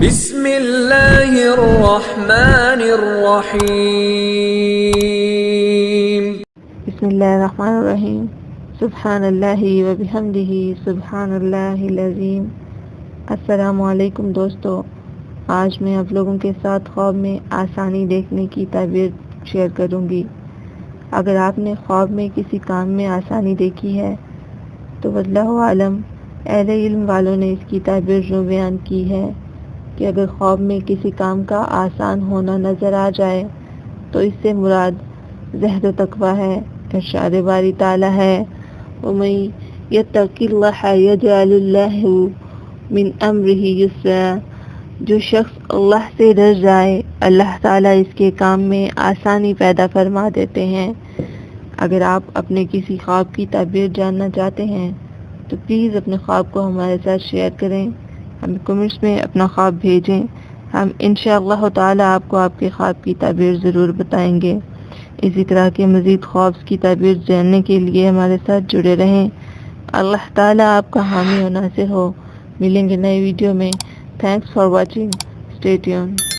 بسم اللہ الرحمن الرحیم۔ بسم اللہ الرحمن الرحیم۔ سبحان اللہ وبحمدہ سبحان اللہ العظیم۔ السلام علیکم دوستو، آج میں آپ لوگوں کے ساتھ خواب میں آسانی دیکھنے کی تعبیر شیئر کروں گی۔ اگر آپ نے خواب میں کسی کام میں آسانی دیکھی ہے تو واللہ عالم اہل علم والوں نے اس کی تعبیر جو بیان کی ہے کہ اگر خواب میں کسی کام کا آسان ہونا نظر آ جائے تو اس سے مراد زہد و تقویٰ ہے۔ ارشاد باری تعالیٰ ہے وَمَن يَتَّقِ اللَّهَ يَجْعَلْ لَهُ مِنْ أَمْرِهِ يُسْرًا، جو شخص اللہ سے ڈر جائے اللہ تعالیٰ اس کے کام میں آسانی پیدا فرما دیتے ہیں۔ اگر آپ اپنے کسی خواب کی تعبیر جاننا چاہتے ہیں تو پلیز اپنے خواب کو ہمارے ساتھ شیئر کریں، ہمیں کمنٹس میں اپنا خواب بھیجیں، ہم انشاءاللہ تعالی آپ کو آپ کے خواب کی تعبیر ضرور بتائیں گے۔ اسی طرح کے مزید خواب کی تعبیر جاننے کے لیے ہمارے ساتھ جڑے رہیں۔ اللہ تعالیٰ آپ کا حامی و ناصر ہو۔ ملیں گے نئے ویڈیو میں۔ Thanks for watching, stay tune.